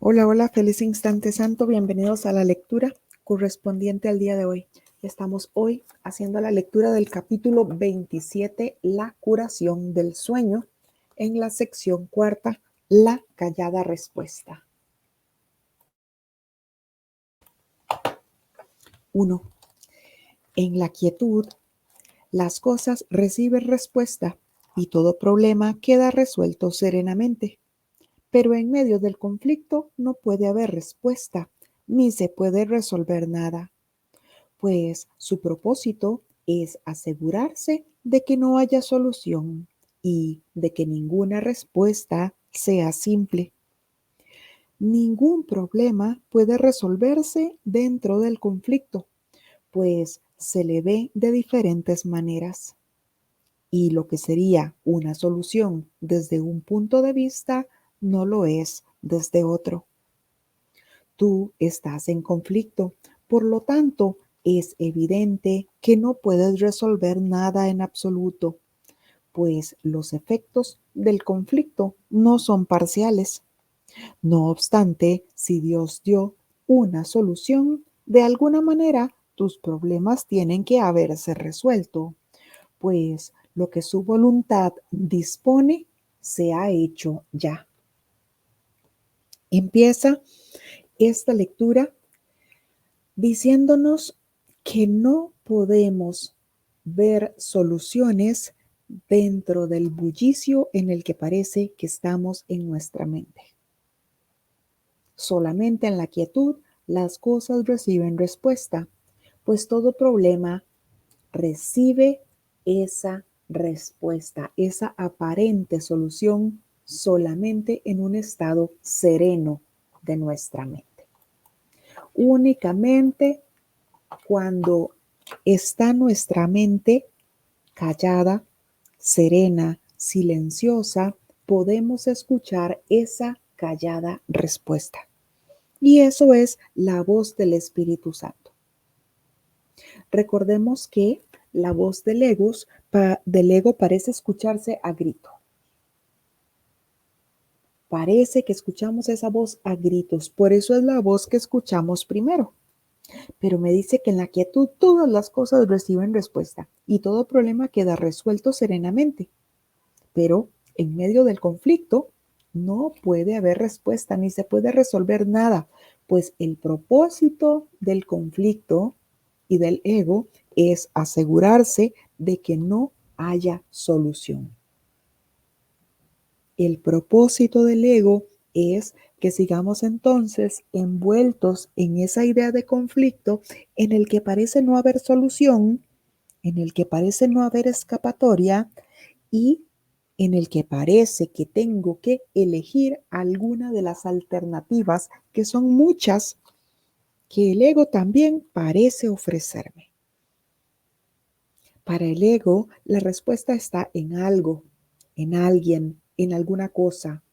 Hola, hola, feliz instante santo. Bienvenidos a la lectura correspondiente al día de hoy. Estamos hoy haciendo la lectura del capítulo 27, la curación del sueño, en la sección cuarta, la callada respuesta. 1. En la quietud, las cosas reciben respuesta y todo problema queda resuelto serenamente. Pero en medio del conflicto no puede haber respuesta, ni se puede resolver nada, pues su propósito es asegurarse de que no haya solución y de que ninguna respuesta sea simple. Ningún problema puede resolverse dentro del conflicto, pues se le ve de diferentes maneras. Y lo que sería una solución desde un punto de vista no lo es desde otro. Tú estás en conflicto, por lo tanto, es evidente que no puedes resolver nada en absoluto, pues los efectos del conflicto no son parciales. No obstante, si Dios dio una solución, de alguna manera tus problemas tienen que haberse resuelto, pues lo que su voluntad dispone se ha hecho ya. Empieza esta lectura diciéndonos que no podemos ver soluciones dentro del bullicio en el que parece que estamos en nuestra mente. Solamente en la quietud las cosas reciben respuesta, pues todo problema recibe esa respuesta, esa aparente solución solamente en un estado sereno de nuestra mente. Únicamente cuando está nuestra mente callada, serena, silenciosa, podemos escuchar esa callada respuesta. Y eso es la voz del Espíritu Santo. Recordemos que la voz del ego parece escucharse a grito. Parece que escuchamos esa voz a gritos, por eso es la voz que escuchamos primero. Pero me dice que en la quietud todas las cosas reciben respuesta y todo problema queda resuelto serenamente. Pero en medio del conflicto no puede haber respuesta ni se puede resolver nada, pues el propósito del conflicto y del ego es asegurarse de que no haya solución. El propósito del ego es que sigamos entonces envueltos en esa idea de conflicto en el que parece no haber solución, en el que parece no haber escapatoria y en el que parece que tengo que elegir alguna de las alternativas, que son muchas, que el ego también parece ofrecerme. Para el ego, la respuesta está en algo, en alguien, en alguna cosa,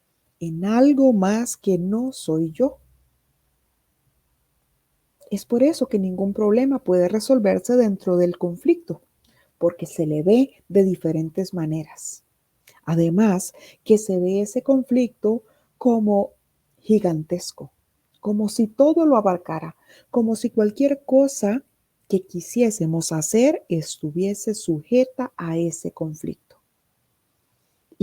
en algo más que no soy yo. Es por eso que ningún problema puede resolverse dentro del conflicto, porque se le ve de diferentes maneras. Además, que se ve ese conflicto como gigantesco, como si todo lo abarcara, como si cualquier cosa que quisiésemos hacer estuviese sujeta a ese conflicto.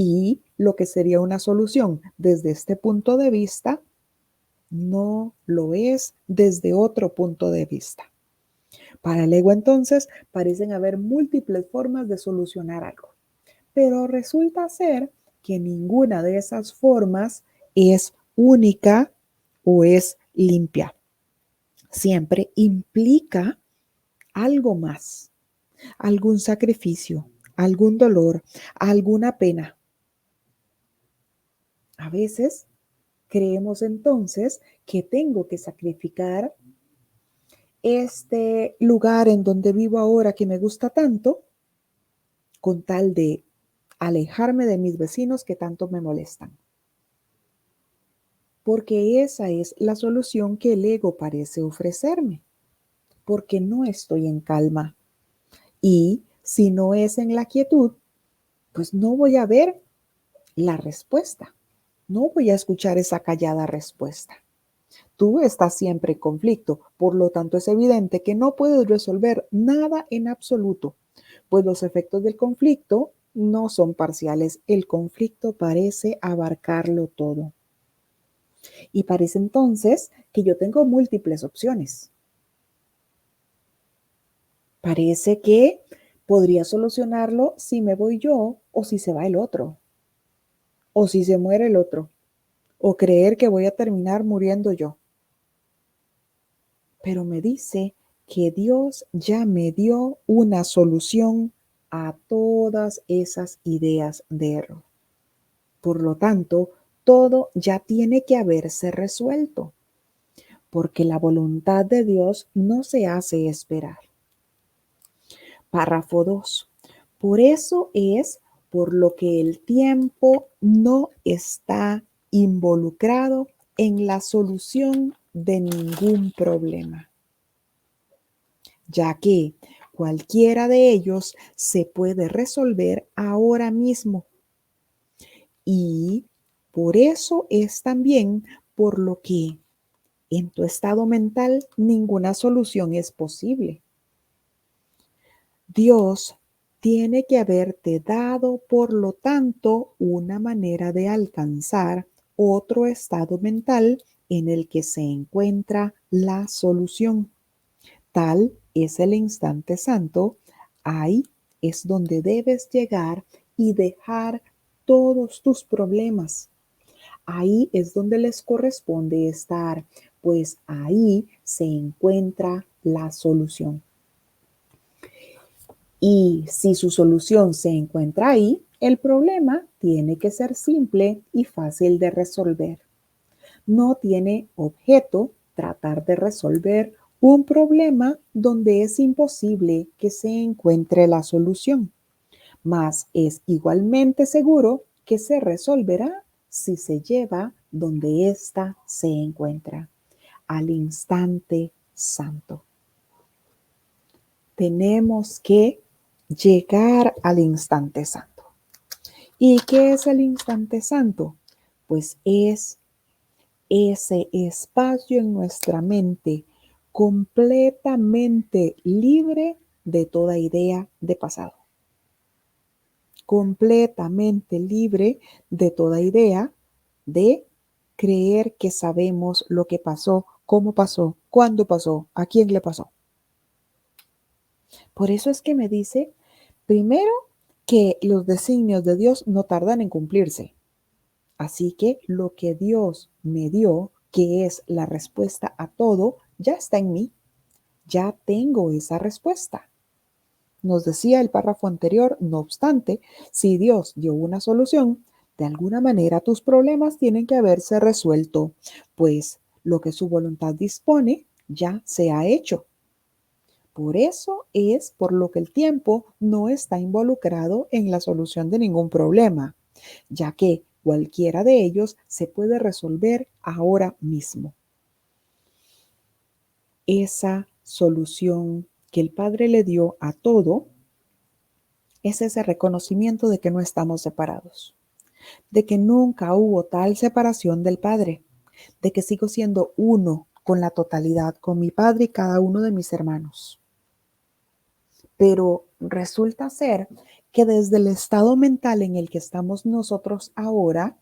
Y lo que sería una solución desde este punto de vista no lo es desde otro punto de vista. Para el ego entonces parecen haber múltiples formas de solucionar algo, pero resulta ser que ninguna de esas formas es única o es limpia. Siempre implica algo más, algún sacrificio, algún dolor, alguna pena. A veces creemos entonces que tengo que sacrificar este lugar en donde vivo ahora que me gusta tanto con tal de alejarme de mis vecinos que tanto me molestan. Porque esa es la solución que el ego parece ofrecerme, porque no estoy en calma. Y si no es en la quietud, pues no voy a ver la respuesta, no voy a escuchar esa callada respuesta. Tú estás siempre en conflicto, por lo tanto es evidente que no puedes resolver nada en absoluto, pues los efectos del conflicto no son parciales. El conflicto parece abarcarlo todo. Y parece entonces que yo tengo múltiples opciones. Parece que podría solucionarlo si me voy yo o si se va el otro, o si se muere el otro, o creer que voy a terminar muriendo yo. Pero me dice que Dios ya me dio una solución a todas esas ideas de error. Por lo tanto, todo ya tiene que haberse resuelto, porque la voluntad de Dios no se hace esperar. Párrafo 2. Por eso es por lo que el tiempo no está involucrado en la solución de ningún problema, ya que cualquiera de ellos se puede resolver ahora mismo. Y por eso es también por lo que en tu estado mental ninguna solución es posible. Dios tiene que haberte dado, por lo tanto, una manera de alcanzar otro estado mental en el que se encuentra la solución. Tal es el instante santo, ahí es donde debes llegar y dejar todos tus problemas. Ahí es donde les corresponde estar, pues ahí se encuentra la solución. Y si su solución se encuentra ahí, el problema tiene que ser simple y fácil de resolver. No tiene objeto tratar de resolver un problema donde es imposible que se encuentre la solución, mas es igualmente seguro que se resolverá si se lleva donde ésta se encuentra, al instante santo. Tenemos que llegar al instante santo. ¿Y qué es el instante santo? Pues es ese espacio en nuestra mente completamente libre de toda idea de pasado. Completamente libre de toda idea de creer que sabemos lo que pasó, cómo pasó, cuándo pasó, a quién le pasó. Por eso es que me dice, primero, que los designios de Dios no tardan en cumplirse. Así que lo que Dios me dio, que es la respuesta a todo, ya está en mí. Ya tengo esa respuesta. Nos decía el párrafo anterior, no obstante, si Dios dio una solución, de alguna manera tus problemas tienen que haberse resuelto, pues lo que su voluntad dispone ya se ha hecho. Por eso es por lo que el tiempo no está involucrado en la solución de ningún problema, ya que cualquiera de ellos se puede resolver ahora mismo. Esa solución que el Padre le dio a todo es ese reconocimiento de que no estamos separados, de que nunca hubo tal separación del Padre, de que sigo siendo uno con la totalidad, con mi Padre y cada uno de mis hermanos. Pero resulta ser que desde el estado mental en el que estamos nosotros ahora,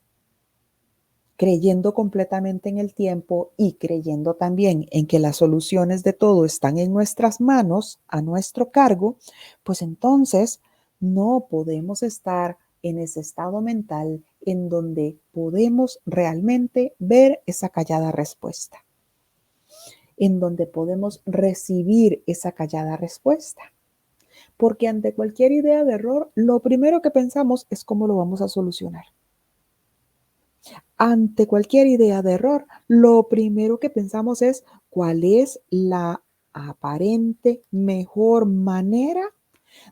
creyendo completamente en el tiempo y creyendo también en que las soluciones de todo están en nuestras manos, a nuestro cargo, pues entonces no podemos estar en ese estado mental en donde podemos realmente ver esa callada respuesta, en donde podemos recibir esa callada respuesta. Porque ante cualquier idea de error, lo primero que pensamos es cómo lo vamos a solucionar. Ante cualquier idea de error, lo primero que pensamos es cuál es la aparente mejor manera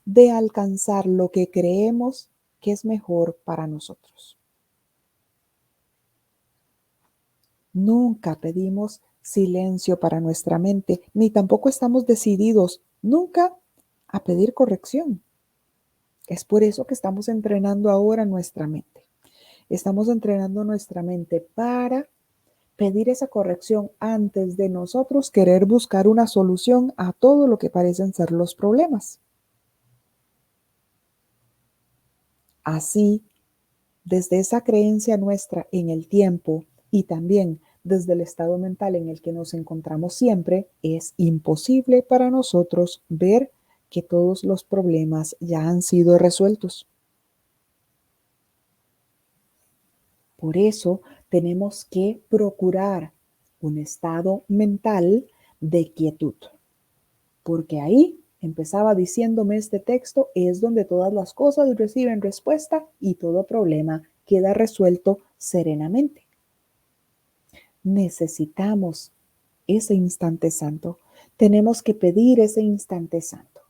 de alcanzar lo que creemos que es mejor para nosotros. Nunca pedimos silencio para nuestra mente, ni tampoco estamos decididos nunca a pedir corrección. Es por eso que estamos entrenando ahora nuestra mente. Estamos entrenando nuestra mente para Pedir esa corrección antes de nosotros querer buscar una solución a todo lo que parecen ser los problemas. Así, desde esa creencia nuestra en el tiempo y también desde el estado mental en el que nos encontramos siempre, es imposible para nosotros ver que todos los problemas ya han sido resueltos. Por eso tenemos que procurar un estado mental de quietud, porque ahí empezaba diciéndome este texto, es donde todas las cosas reciben respuesta y todo problema queda resuelto serenamente. Necesitamos ese instante santo. Tenemos que pedir ese instante santo.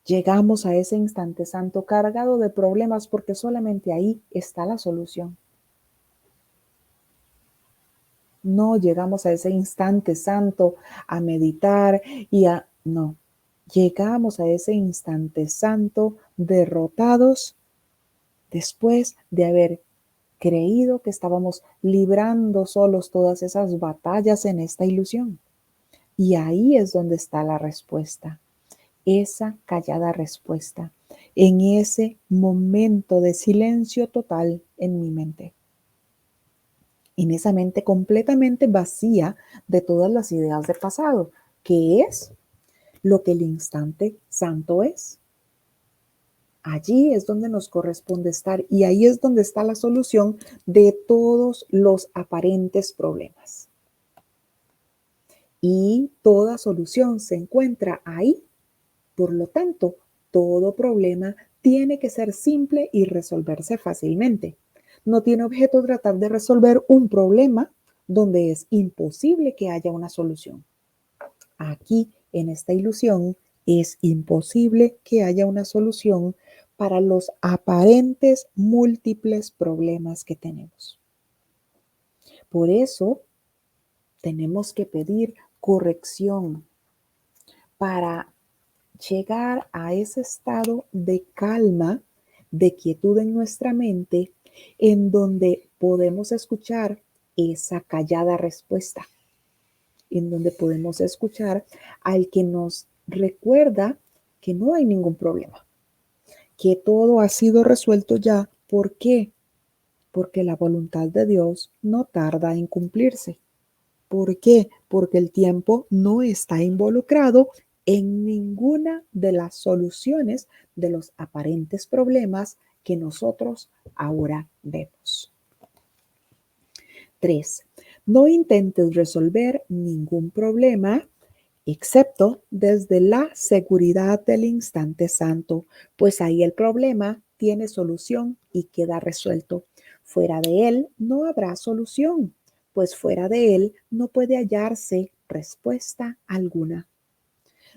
Llegamos a ese instante santo cargado de problemas porque solamente ahí está la solución. No llegamos a ese instante santo a meditar no. Llegamos a ese instante santo derrotados después de haber creído que estábamos librando solos todas esas batallas en esta ilusión. Y ahí es donde está la respuesta, esa callada respuesta, en ese momento de silencio total en mi mente. En esa mente completamente vacía de todas las ideas del pasado, que es lo que el instante santo es. Allí es donde nos corresponde estar y ahí es donde está la solución de todos los aparentes problemas. Y toda solución se encuentra ahí. Por lo tanto, todo problema tiene que ser simple y resolverse fácilmente. No tiene objeto tratar de resolver un problema donde es imposible que haya una solución. Aquí, en esta ilusión, es imposible que haya una solución para los aparentes múltiples problemas que tenemos. Por eso, tenemos que pedir corrección para llegar a ese estado de calma, de quietud en nuestra mente, en donde podemos escuchar esa callada respuesta, en donde podemos escuchar al que nos recuerda que no hay ningún problema, que todo ha sido resuelto ya. ¿Por qué? Porque la voluntad de Dios no tarda en cumplirse. ¿Por qué? Porque el tiempo no está involucrado en ninguna de las soluciones de los aparentes problemas que nosotros ahora vemos. 3. No intentes resolver ningún problema excepto desde la seguridad del instante santo, pues ahí el problema tiene solución y queda resuelto. Fuera de él no habrá solución, pues fuera de él no puede hallarse respuesta alguna.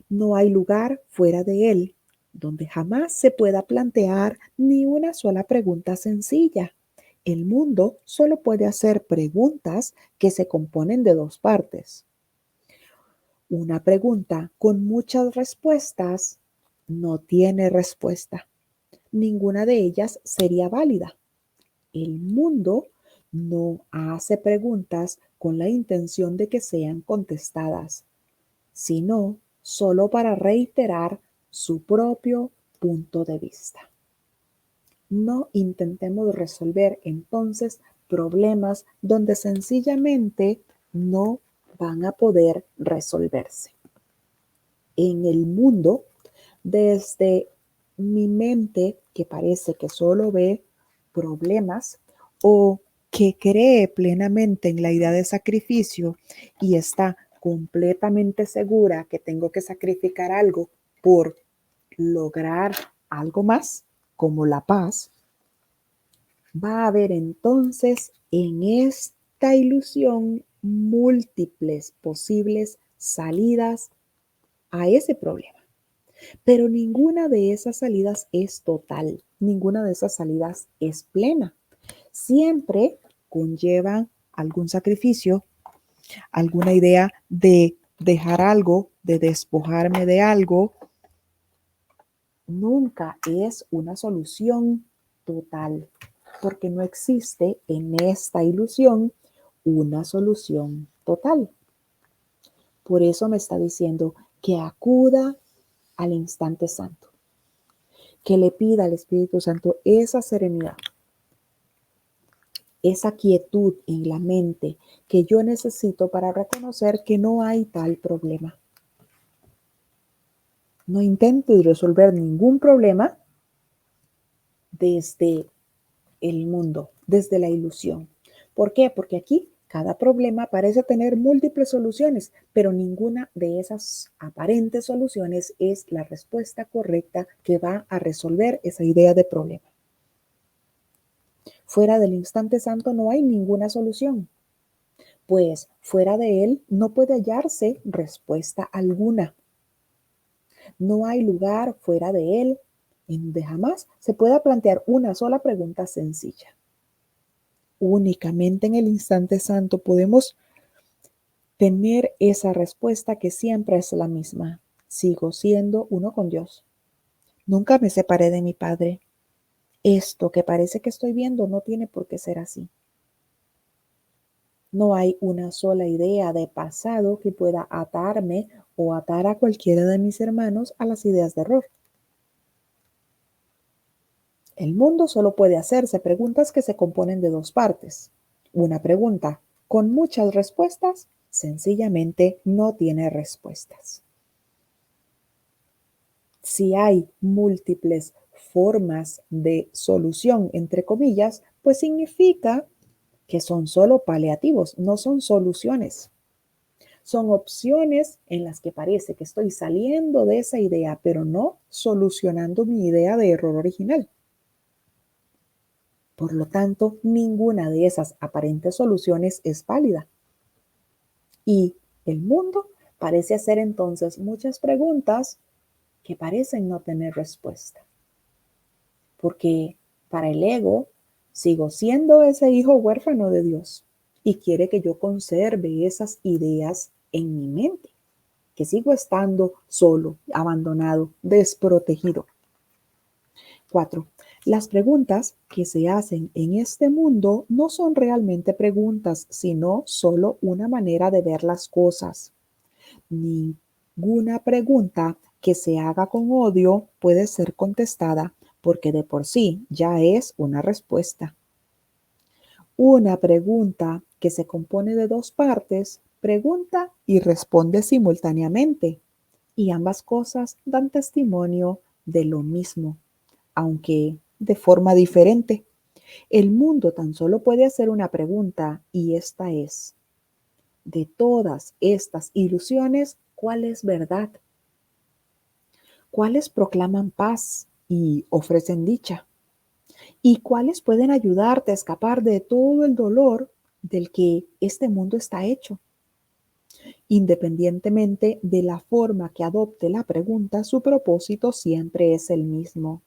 No hay lugar fuera de él donde jamás se pueda plantear ni una sola pregunta sencilla. El mundo solo puede hacer preguntas que se componen de dos partes. Una pregunta con muchas respuestas no tiene respuesta. Ninguna de ellas sería válida. El mundo no hace preguntas con la intención de que sean contestadas, sino solo para reiterar su propio punto de vista. No intentemos resolver entonces problemas donde sencillamente no van a poder resolverse. En el mundo, desde mi mente que parece que solo ve problemas o que cree plenamente en la idea de sacrificio y está completamente segura que tengo que sacrificar algo por lograr algo más, como la paz, va a haber entonces en esta ilusión múltiples posibles salidas a ese problema. Pero ninguna de esas salidas es total, ninguna de esas salidas es plena. Siempre conllevan algún sacrificio, alguna idea de dejar algo, de despojarme de algo. Nunca es una solución total. porque no existe en esta ilusión una solución total. Por eso me está diciendo que acuda al instante santo, que le pida al Espíritu Santo esa serenidad, esa quietud en la mente que yo necesito para reconocer que no hay tal problema. No intento resolver ningún problema desde el mundo, desde la ilusión. ¿Por qué? Porque aquí cada problema parece tener múltiples soluciones, pero ninguna de esas aparentes soluciones es la respuesta correcta que va a resolver esa idea de problema. Fuera del instante santo no hay ninguna solución, pues fuera de él no puede hallarse respuesta alguna. No hay lugar fuera de él en donde jamás se pueda plantear una sola pregunta sencilla. Únicamente en el instante santo podemos tener esa respuesta que siempre es la misma. Sigo siendo uno con Dios. Nunca me separé de mi Padre. Esto que parece que estoy viendo no tiene por qué ser así. No hay una sola idea de pasado que pueda atarme o atar a cualquiera de mis hermanos a las ideas de error. El mundo solo puede hacerse preguntas que se componen de dos partes. Una pregunta con muchas respuestas sencillamente no tiene respuestas. Si hay múltiples formas de solución, entre comillas, pues significa que son solo paliativos, no son soluciones. Son opciones en las que parece que estoy saliendo de esa idea, pero no solucionando mi idea de error original. Por lo tanto, ninguna de esas aparentes soluciones es válida. Y el mundo parece hacer entonces muchas preguntas que parecen no tener respuesta. Porque para el ego sigo siendo ese hijo huérfano de Dios y quiere que yo conserve esas ideas en mi mente, que sigo estando solo, abandonado, desprotegido. 4. Las preguntas que se hacen en este mundo no son realmente preguntas, sino solo una manera de ver las cosas. Ninguna pregunta que se haga con odio puede ser contestada porque de por sí ya es una respuesta. Una pregunta que se compone de dos partes pregunta y responde simultáneamente, y ambas cosas dan testimonio de lo mismo, aunque de forma diferente. El mundo tan solo puede hacer una pregunta y esta es: de todas estas ilusiones, ¿cuál es verdad? ¿Cuáles proclaman paz y ofrecen dicha? ¿Y cuáles pueden ayudarte a escapar de todo el dolor del que este mundo está hecho? Independientemente de la forma que adopte la pregunta, su propósito siempre es el mismo.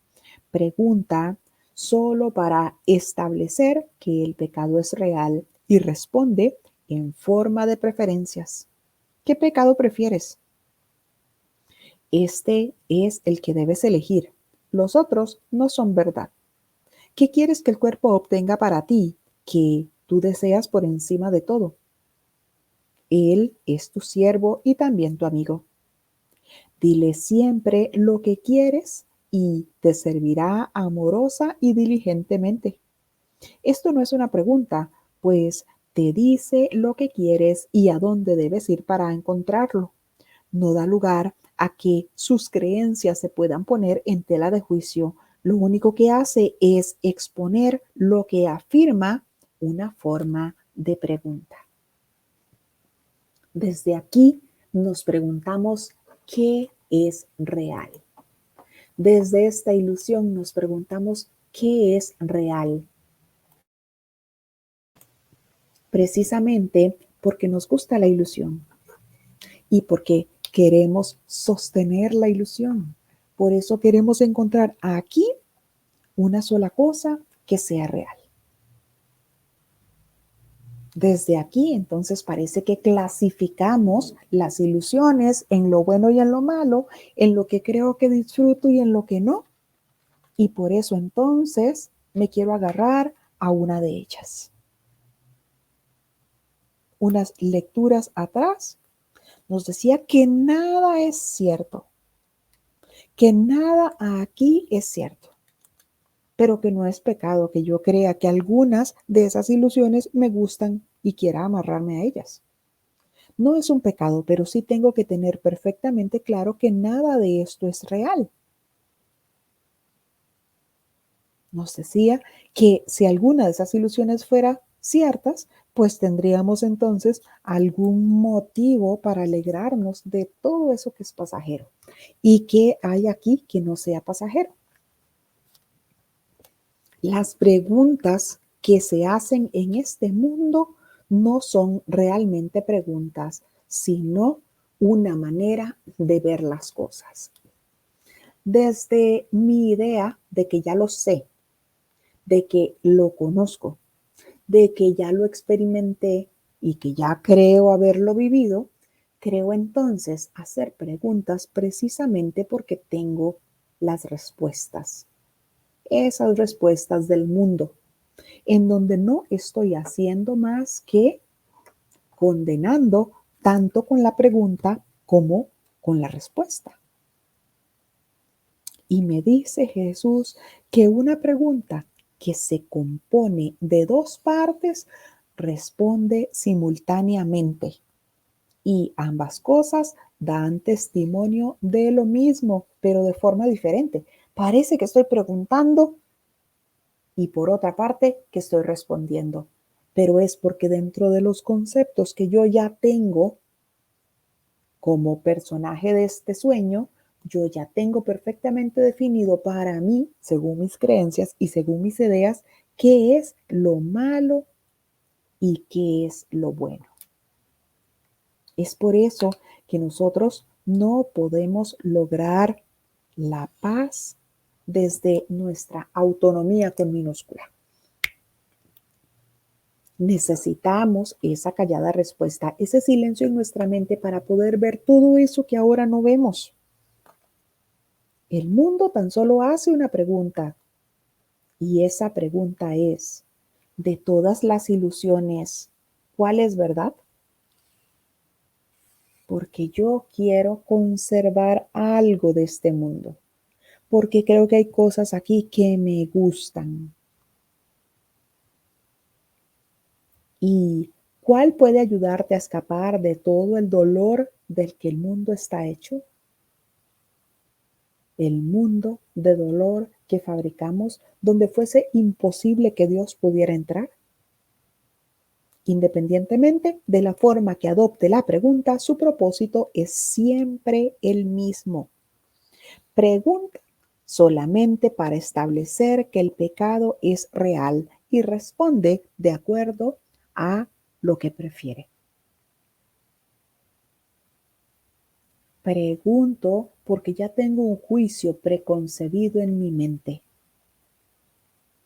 Pregunta solo para establecer que el pecado es real y responde en forma de preferencias. ¿Qué pecado prefieres? Este es el que debes elegir. Los otros no son verdad. ¿Qué quieres que el cuerpo obtenga para ti que tú deseas por encima de todo? Él es tu siervo y también tu amigo. Dile siempre lo que quieres y te servirá amorosa y diligentemente. Esto no es una pregunta, pues te dice lo que quieres y a dónde debes ir para encontrarlo. No da lugar a que sus creencias se puedan poner en tela de juicio. Lo único que hace es exponer lo que afirma una forma de pregunta. Desde aquí nos preguntamos qué es real. Desde esta ilusión nos preguntamos qué es real. Precisamente porque nos gusta la ilusión y porque queremos sostener la ilusión. Por eso queremos encontrar aquí una sola cosa que sea real. Desde aquí, entonces, parece que clasificamos las ilusiones en lo bueno y en lo malo, en lo que creo que disfruto y en lo que no. Y por eso entonces me quiero agarrar a una de ellas. Unas lecturas atrás nos decía que nada es cierto, que nada aquí es cierto, pero que no es pecado que yo crea que algunas de esas ilusiones me gustan y quiera amarrarme a ellas. No es un pecado, pero sí tengo que tener perfectamente claro que nada de esto es real. Nos decía que si alguna de esas ilusiones fuera ciertas, pues tendríamos entonces algún motivo para alegrarnos de todo eso que es pasajero. ¿Y qué hay aquí que no sea pasajero? Las preguntas que se hacen en este mundo no son realmente preguntas, sino una manera de ver las cosas. Desde mi idea de que ya lo sé, de que lo conozco, de que ya lo experimenté y que ya creo haberlo vivido, creo entonces hacer preguntas precisamente porque tengo las respuestas. Esas respuestas del mundo, en donde no estoy haciendo más que condenando tanto con la pregunta como con la respuesta. Y me dice Jesús que una pregunta que se compone de dos partes responde simultáneamente y ambas cosas dan testimonio de lo mismo, pero de forma diferente. Parece que estoy preguntando y por otra parte que estoy respondiendo, pero es porque dentro de los conceptos que yo ya tengo como personaje de este sueño, yo ya tengo perfectamente definido para mí, según mis creencias y según mis ideas, qué es lo malo y qué es lo bueno. Es por eso que nosotros no podemos lograr la paz desde nuestra autonomía con minúscula. Necesitamos esa callada respuesta, ese silencio en nuestra mente para poder ver todo eso que ahora no vemos. El mundo tan solo hace una pregunta y esa pregunta es, de todas las ilusiones, ¿cuál es verdad? Porque yo quiero conservar algo de este mundo, porque creo que hay cosas aquí que me gustan. ¿Y cuál puede ayudarte a escapar de todo el dolor del que el mundo está hecho? El mundo de dolor que fabricamos donde fuese imposible que Dios pudiera entrar. Independientemente de la forma que adopte la pregunta, su propósito es siempre el mismo. Pregunta solamente para establecer que el pecado es real y responde de acuerdo a lo que prefiere. Pregunto porque ya tengo un juicio preconcebido en mi mente.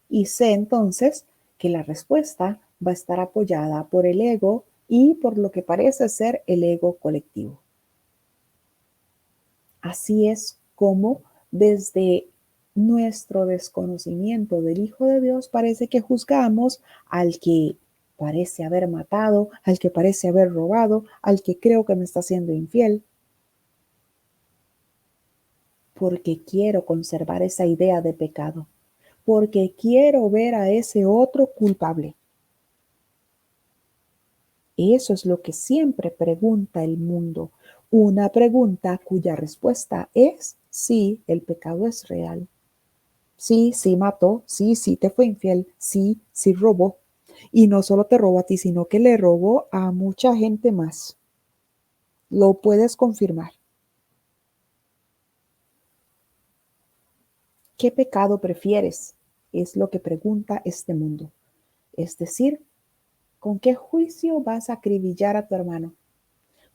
Y sé entonces que la respuesta va a estar apoyada por el ego y por lo que parece ser el ego colectivo. Así es como desde nuestro desconocimiento del Hijo de Dios parece que juzgamos al que parece haber matado, al que parece haber robado, al que creo que me está siendo infiel, porque quiero conservar esa idea de pecado, porque quiero ver a ese otro culpable. Eso es lo que siempre pregunta el mundo. Una pregunta cuya respuesta es sí, el pecado es real. Sí, sí mató, sí, sí te fue infiel, sí, sí robó. Y no solo te robó a ti, sino que le robó a mucha gente más. Lo puedes confirmar. ¿Qué pecado prefieres? Es lo que pregunta este mundo. Es decir, ¿con qué juicio vas a acribillar a tu hermano?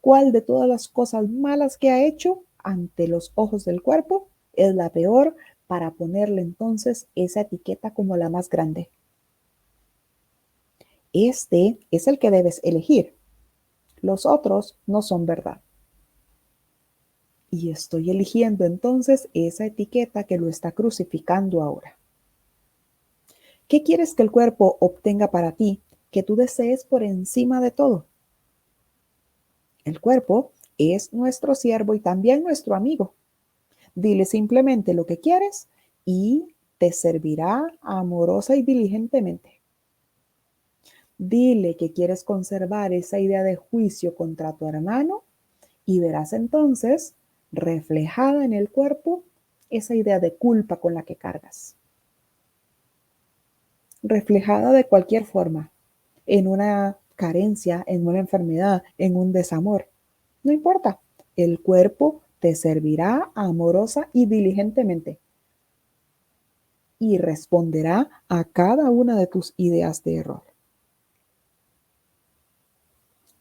¿Cuál de todas las cosas malas que ha hecho ante los ojos del cuerpo es la peor para ponerle entonces esa etiqueta como la más grande? Este es el que debes elegir. Los otros no son verdad. Y estoy eligiendo entonces esa etiqueta que lo está crucificando ahora. ¿Qué quieres que el cuerpo obtenga para ti que tú desees por encima de todo? El cuerpo es nuestro siervo y también nuestro amigo. Dile simplemente lo que quieres y te servirá amorosa y diligentemente. Dile que quieres conservar esa idea de juicio contra tu hermano y verás entonces reflejada en el cuerpo esa idea de culpa con la que cargas. Reflejada de cualquier forma, en una carencia, en una enfermedad, en un desamor. No importa, el cuerpo te servirá amorosa y diligentemente y responderá a cada una de tus ideas de error.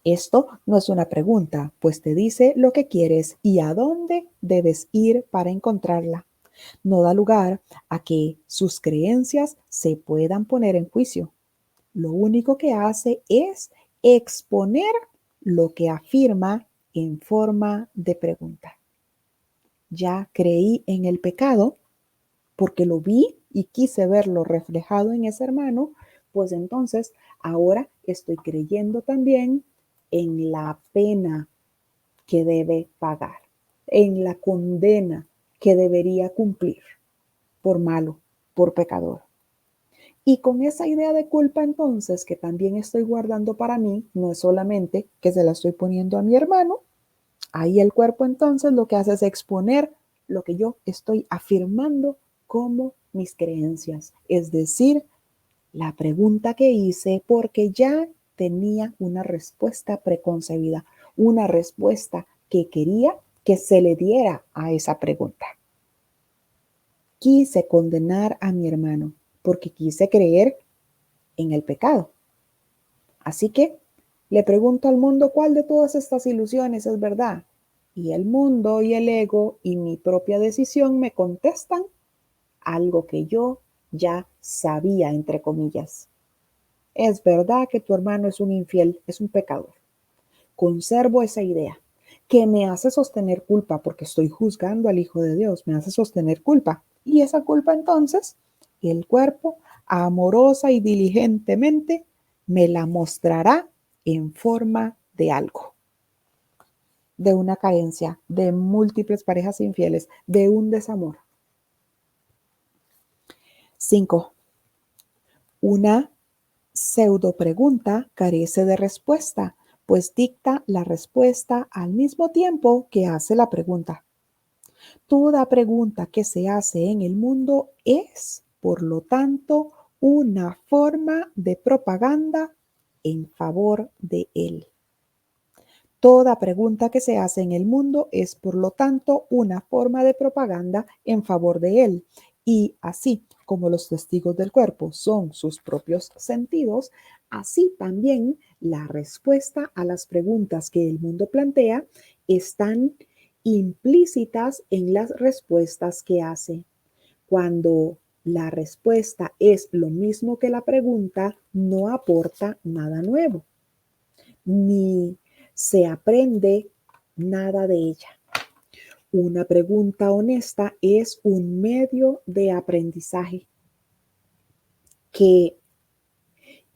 Esto no es una pregunta, pues te dice lo que quieres y a dónde debes ir para encontrarla. No da lugar a que sus creencias se puedan poner en juicio. Lo único que hace es exponer lo que afirma en forma de pregunta. Ya creí en el pecado porque lo vi y quise verlo reflejado en ese hermano, pues entonces ahora estoy creyendo también en la pena que debe pagar, en la condena que debería cumplir por malo, por pecador. Y con esa idea de culpa entonces que también estoy guardando para mí, no es solamente que se la estoy poniendo a mi hermano, ahí el cuerpo entonces lo que hace es exponer lo que yo estoy afirmando como mis creencias, es decir, la pregunta que hice porque ya tenía una respuesta preconcebida, una respuesta que quería que se le diera a esa pregunta. Quise condenar a mi hermano porque quise creer en el pecado. Así que le pregunto al mundo cuál de todas estas ilusiones es verdad. Y el mundo y el ego y mi propia decisión me contestan algo que yo ya sabía, entre comillas. Es verdad que tu hermano es un infiel, es un pecador. Conservo esa idea que me hace sostener culpa porque estoy juzgando al Hijo de Dios, me hace sostener culpa. Y esa culpa entonces, el cuerpo amorosa y diligentemente me la mostrará en forma de algo, de una carencia, de múltiples parejas infieles, de un desamor. 5. Una pseudo pregunta carece de respuesta, pues dicta la respuesta al mismo tiempo que hace la pregunta. Toda pregunta que se hace en el mundo es, por lo tanto, una forma de propaganda en favor de él. Toda pregunta que se hace en el mundo es, por lo tanto, una forma de propaganda en favor de él. Y así como los testigos del cuerpo son sus propios sentidos, así también la respuesta a las preguntas que el mundo plantea están implícitas en las respuestas que hace. Cuando la respuesta es lo mismo que la pregunta, no aporta nada nuevo, ni se aprende nada de ella. Una pregunta honesta es un medio de aprendizaje que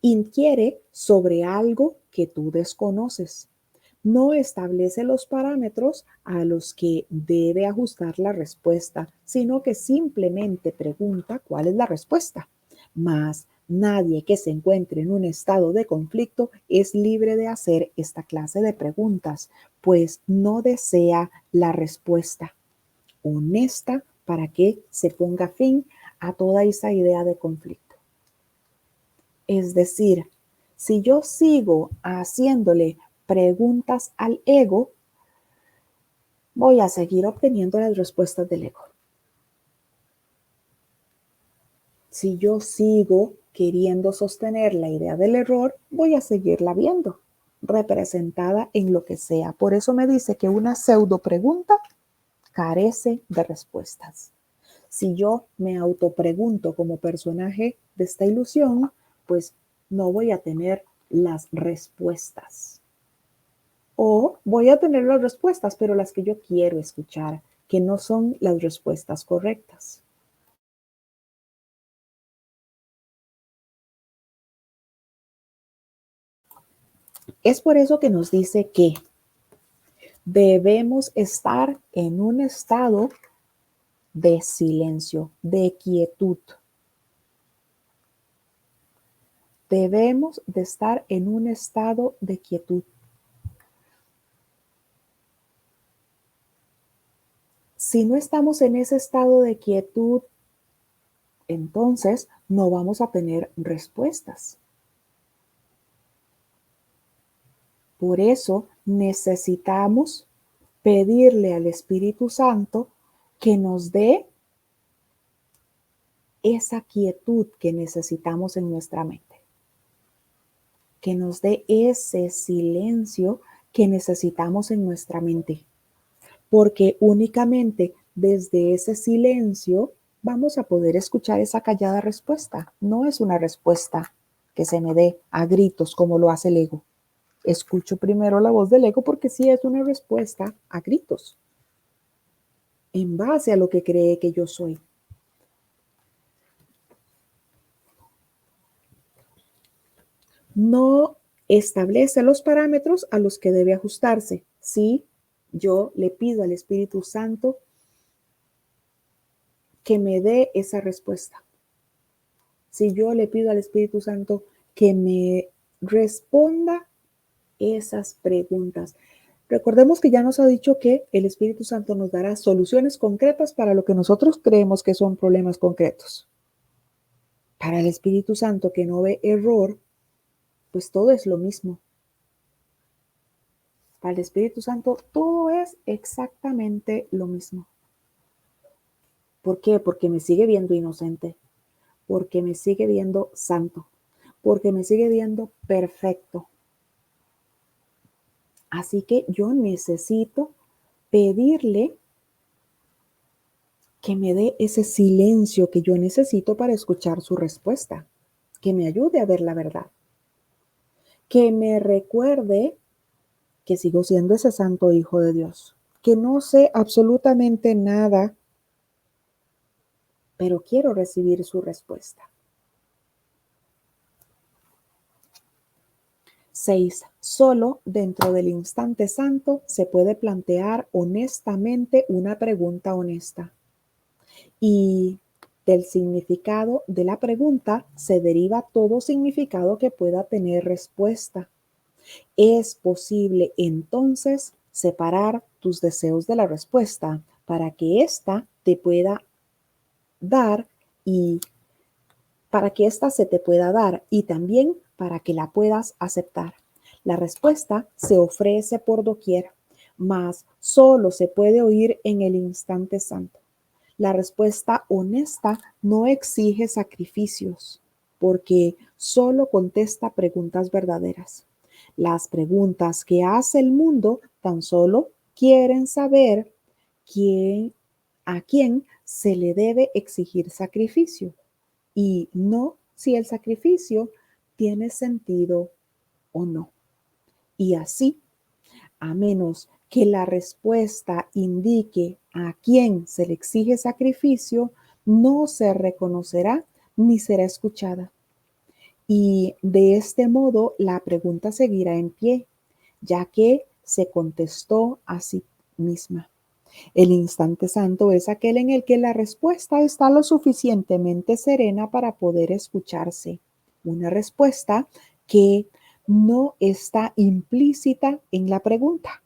inquiere sobre algo que tú desconoces. No establece los parámetros a los que debe ajustar la respuesta, sino que simplemente pregunta cuál es la respuesta. Mas nadie que se encuentre en un estado de conflicto es libre de hacer esta clase de preguntas, pues no desea la respuesta honesta para que se ponga fin a toda esa idea de conflicto. Es decir, si yo sigo haciéndole preguntas al ego, voy a seguir obteniendo las respuestas del ego. Si yo sigo queriendo sostener la idea del error, voy a seguirla viendo representada en lo que sea. Por eso me dice que una pseudo pregunta carece de respuestas. Si yo me autopregunto como personaje de esta ilusión, pues no voy a tener las respuestas. O voy a tener las respuestas, pero las que yo quiero escuchar, que no son las respuestas correctas. Es por eso que nos dice que debemos estar en un estado de silencio, de quietud. Debemos de estar en un estado de quietud. Si no estamos en ese estado de quietud, entonces no vamos a tener respuestas. Por eso necesitamos pedirle al Espíritu Santo que nos dé esa quietud que necesitamos en nuestra mente, que nos dé ese silencio que necesitamos en nuestra mente, porque únicamente desde ese silencio vamos a poder escuchar esa callada respuesta. No es una respuesta que se me dé a gritos como lo hace el ego. Escucho primero la voz del ego porque sí es una respuesta a gritos, en base a lo que cree que yo soy. No establece los parámetros a los que debe ajustarse. Si yo le pido al Espíritu Santo que me dé esa respuesta. Si yo le pido al Espíritu Santo que me responda esas preguntas. Recordemos que ya nos ha dicho que el Espíritu Santo nos dará soluciones concretas para lo que nosotros creemos que son problemas concretos. Para el Espíritu Santo que no ve error, pues todo es lo mismo. Para el Espíritu Santo todo es exactamente lo mismo. ¿Por qué? Porque me sigue viendo inocente, porque me sigue viendo santo, porque me sigue viendo perfecto. Así que yo necesito pedirle que me dé ese silencio que yo necesito para escuchar su respuesta, que me ayude a ver la verdad, que me recuerde que sigo siendo ese santo hijo de Dios, que no sé absolutamente nada, pero quiero recibir su respuesta. 6. Solo dentro del instante santo se puede plantear honestamente una pregunta honesta. Y del significado de la pregunta se deriva todo significado que pueda tener respuesta. Es posible entonces separar tus deseos de la respuesta para que ésta te pueda dar y para que ésta se te pueda dar y también para que la puedas aceptar. La respuesta se ofrece por doquier, mas solo se puede oír en el instante santo. La respuesta honesta no exige sacrificios, porque solo contesta preguntas verdaderas. Las preguntas que hace el mundo tan solo quieren saber a quién se le debe exigir sacrificio y no si el sacrificio tiene sentido o no. Y así, a menos que la respuesta indique a quién se le exige sacrificio, no se reconocerá ni será escuchada. Y de este modo la pregunta seguirá en pie, ya que se contestó a sí misma. El instante santo es aquel en el que la respuesta está lo suficientemente serena para poder escucharse. Una respuesta que no está implícita en la pregunta.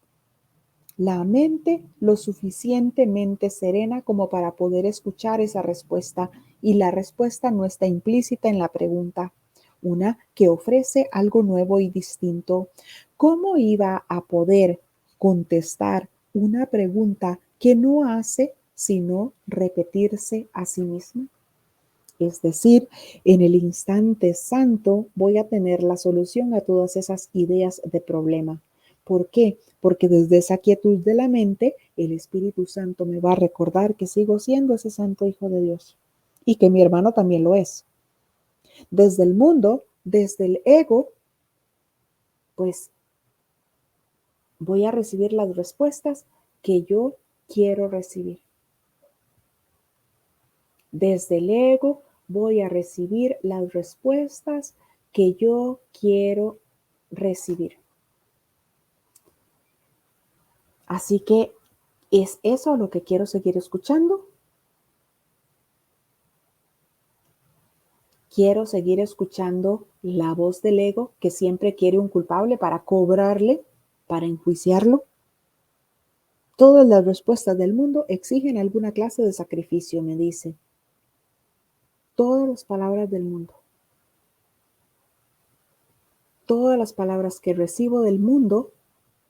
La mente lo suficientemente serena como para poder escuchar esa respuesta y la respuesta no está implícita en la pregunta. Una que ofrece algo nuevo y distinto. ¿Cómo iba a poder contestar una pregunta que no hace sino repetirse a sí misma? Es decir, en el instante santo voy a tener la solución a todas esas ideas de problema. ¿Por qué? Porque desde esa quietud de la mente, el Espíritu Santo me va a recordar que sigo siendo ese santo hijo de Dios y que mi hermano también lo es. Desde el mundo, desde el ego, pues voy a recibir las respuestas que yo quiero recibir. Desde el ego voy a recibir las respuestas que yo quiero recibir. Así que, ¿es eso lo que quiero seguir escuchando? Quiero seguir escuchando la voz del ego que siempre quiere un culpable para cobrarle, para enjuiciarlo. Todas las respuestas del mundo exigen alguna clase de sacrificio, me dice. Todas las palabras del mundo. Todas las palabras que recibo del mundo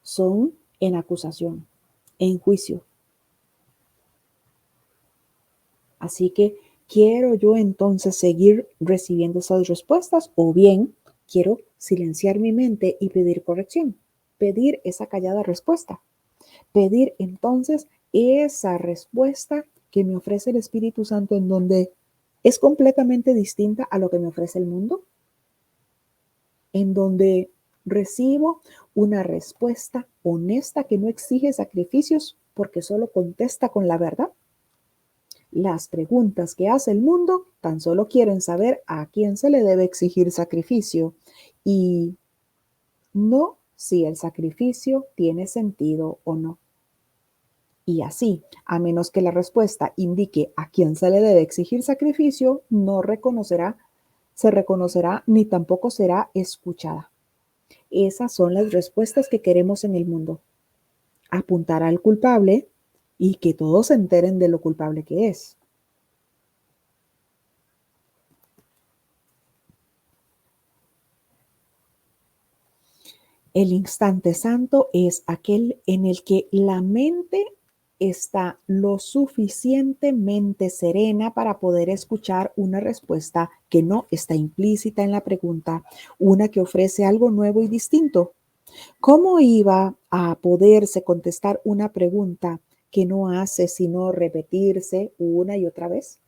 son en acusación, en juicio. Así que, ¿quiero yo entonces seguir recibiendo esas respuestas o bien quiero silenciar mi mente y pedir corrección? Pedir esa callada respuesta. Pedir entonces esa respuesta que me ofrece el Espíritu Santo en donde es completamente distinta a lo que me ofrece el mundo, en donde recibo una respuesta honesta que no exige sacrificios porque solo contesta con la verdad. Las preguntas que hace el mundo tan solo quieren saber a quién se le debe exigir sacrificio y no si el sacrificio tiene sentido o no. Y así, a menos que la respuesta indique a quién se le debe exigir sacrificio, no se reconocerá ni tampoco será escuchada. Esas son las respuestas que queremos en el mundo. Apuntar al culpable y que todos se enteren de lo culpable que es. El instante santo es aquel en el que la mente está lo suficientemente serena para poder escuchar una respuesta que no está implícita en la pregunta, una que ofrece algo nuevo y distinto. ¿Cómo iba a poderse contestar una pregunta que no hace sino repetirse una y otra vez?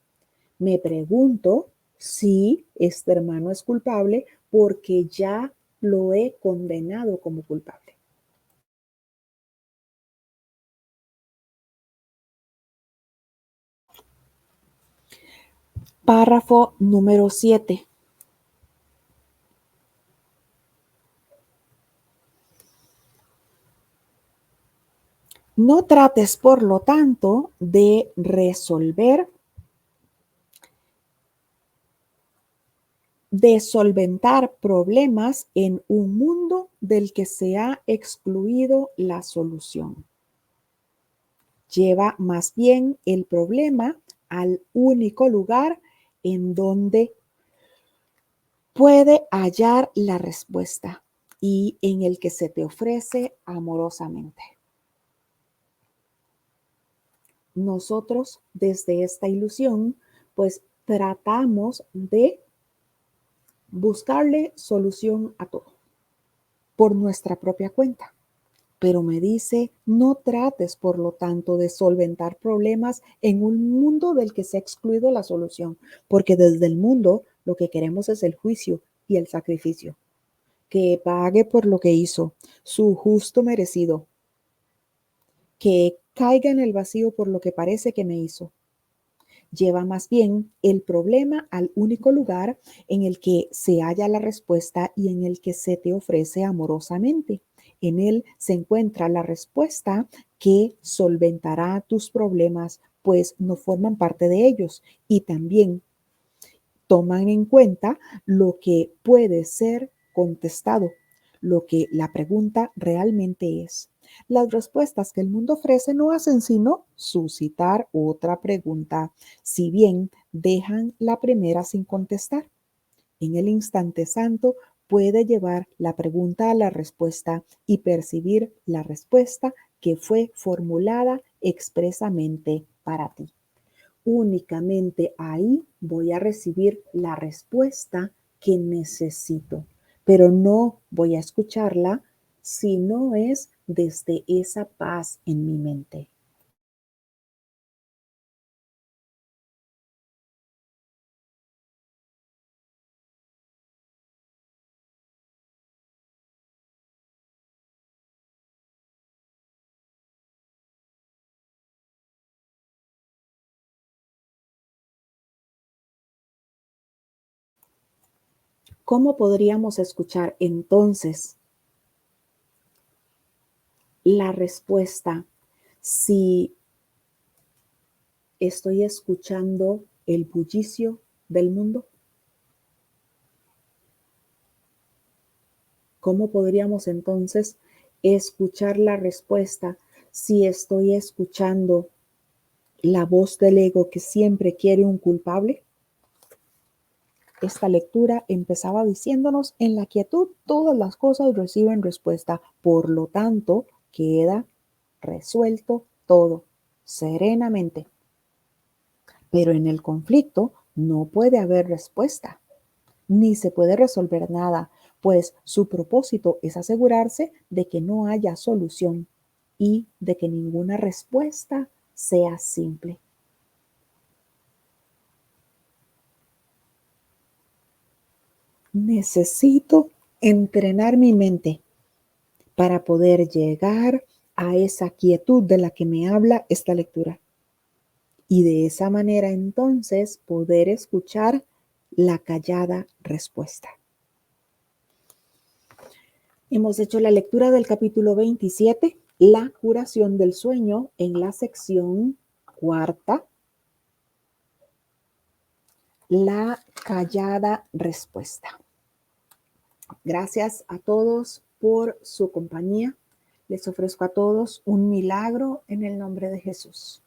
Me pregunto si este hermano es culpable porque ya lo he condenado como culpable. Párrafo número 7. No trates, por lo tanto, de solventar problemas en un mundo del que se ha excluido la solución. Lleva más bien el problema al único lugar en donde puede hallar la respuesta y en el que se te ofrece amorosamente. Nosotros desde esta ilusión, pues tratamos de buscarle solución a todo por nuestra propia cuenta. Pero me dice, no trates, por lo tanto, de solventar problemas en un mundo del que se ha excluido la solución, porque desde el mundo lo que queremos es el juicio y el sacrificio. Que pague por lo que hizo, su justo merecido, que caiga en el vacío por lo que parece que me hizo. Lleva más bien el problema al único lugar en el que se halla la respuesta y en el que se te ofrece amorosamente. En él se encuentra la respuesta que solventará tus problemas, pues no forman parte de ellos y también toman en cuenta lo que puede ser contestado, lo que la pregunta realmente es. Las respuestas que el mundo ofrece no hacen sino suscitar otra pregunta, si bien dejan la primera sin contestar. En el instante santo puede llevar la pregunta a la respuesta y percibir la respuesta que fue formulada expresamente para ti. Únicamente ahí voy a recibir la respuesta que necesito, pero no voy a escucharla si no es desde esa paz en mi mente. ¿Cómo podríamos escuchar entonces la respuesta si estoy escuchando el bullicio del mundo? ¿Cómo podríamos entonces escuchar la respuesta si estoy escuchando la voz del ego que siempre quiere un culpable? Esta lectura empezaba diciéndonos: en la quietud todas las cosas reciben respuesta, por lo tanto queda resuelto todo serenamente. Pero en el conflicto no puede haber respuesta, ni se puede resolver nada, pues su propósito es asegurarse de que no haya solución y de que ninguna respuesta sea simple. Necesito entrenar mi mente para poder llegar a esa quietud de la que me habla esta lectura. Y de esa manera entonces poder escuchar la callada respuesta. Hemos hecho la lectura del capítulo 27, la curación del sueño, en la sección cuarta, la callada respuesta. Gracias a todos por su compañía. Les ofrezco a todos un milagro en el nombre de Jesús.